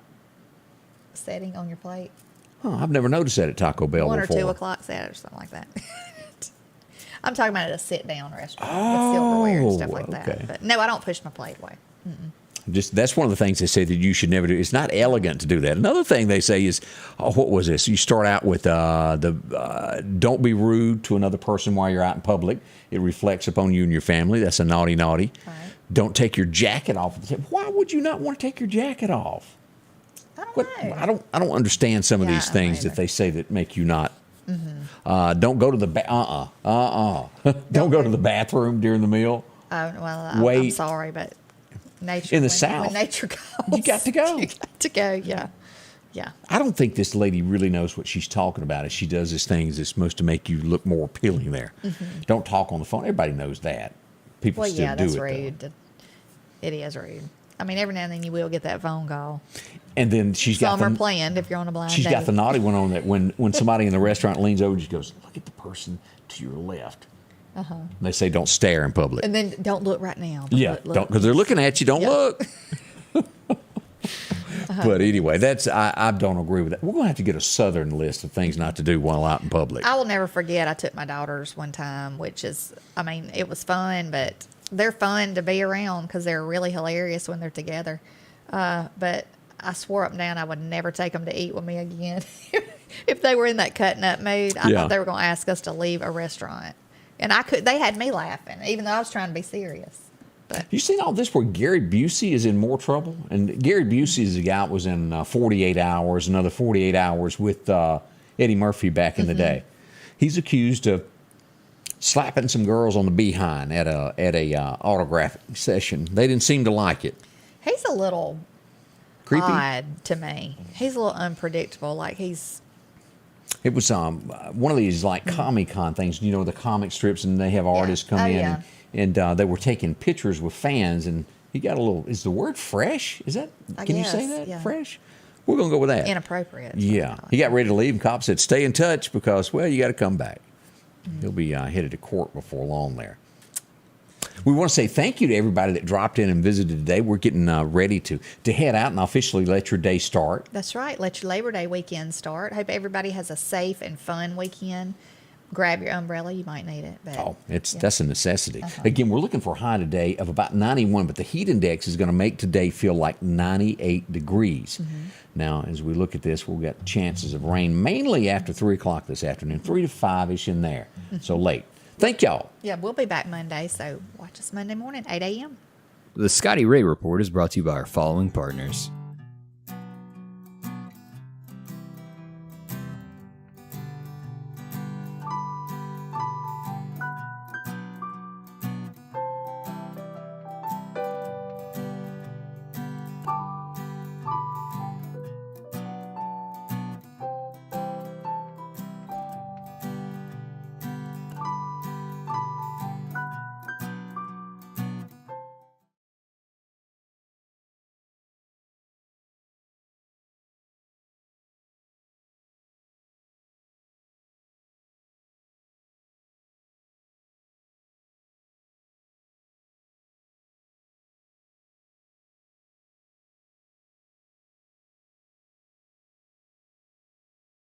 setting on your plate. Oh, I've never noticed that at Taco Bell 1 before. or 2 o'clock set or something like that. I'm talking about at a sit-down restaurant with silverware and stuff like okay. that. But no, I don't push my plate away. Just that's one of the things they say that you should never do. It's not elegant to do that. Another thing they say is, what was this? You start out with don't be rude to another person while you're out in public. It reflects upon you and your family. That's a naughty. Right. Don't take your jacket off. Why would you not want to take your jacket off? I don't know. I don't understand some of Yeah, these I don't things that either. they say that make you not. Don't go to the don't go to the bathroom during the meal. Oh, well, I'm Wait. sorry, but nature In the when South, nature calls, you got to go. You got to go. Yeah, yeah. I don't think this lady really knows what she's talking about as she does these things that's supposed to make you look more appealing there. Don't talk on the phone. Everybody knows that. People Well, still yeah, do that's it. rude. It is rude. I mean, every now and then you will get that phone call. And then she's got Some are planned if you're on a blind she's date. got the naughty one on that when somebody in the restaurant leans over, she goes, "Look at the person to your left." And they say, "Don't stare in public." And then don't look right now. But Yeah, look. don't because they're looking at you. Don't Yeah. look. But anyway, I don't agree with that. We're gonna have to get a Southern list of things not to do while out in public. I will never forget. I took my daughters one time, which is, I mean, it was fun, but they're fun to be around because they're really hilarious when they're together. But I swore up and down I would never take them to eat with me again. If they were in that cutting up mood, I Yeah. thought they were going to ask us to leave a restaurant. And they had me laughing, even though I was trying to be serious. But You seen all this where Gary Busey is in more trouble? And Gary Busey is the guy that was in 48 Hours, another 48 Hours with Eddie Murphy back in the day. He's accused of slapping some girls on the behind at a autograph session. They didn't seem to like it. he's a little Creepy. odd to me. He's a little unpredictable. Like he's, It was one of these like Comic-Con things, you know, the comic strips, and they have artists come Oh, in yeah. and they were taking pictures with fans, and he got a little. Is the word fresh? Is that? I Can you say guess, that? yeah. Fresh? We're gonna go with that. inappropriate. Yeah, he got ready to leave, and cops said, "Stay in touch because, well, you got to come back." He'll be headed to court before long there. We want to say thank you to everybody that dropped in and visited today. We're getting ready to head out and officially let your day start. That's right. Let your Labor Day weekend start. Hope everybody has a safe and fun weekend. Grab your umbrella. You might need it. But Oh, that's a necessity. Again, we're looking for a high today of about 91, but the heat index is going to make today feel like 98 degrees. Now, as we look at this, we'll get chances of rain mainly after 3 o'clock this afternoon, 3 to 5-ish in there. So late. Thank y'all. Yeah, we'll be back Monday, so watch us Monday morning, 8 a.m. The Scotty Ray Report is brought to you by our following partners: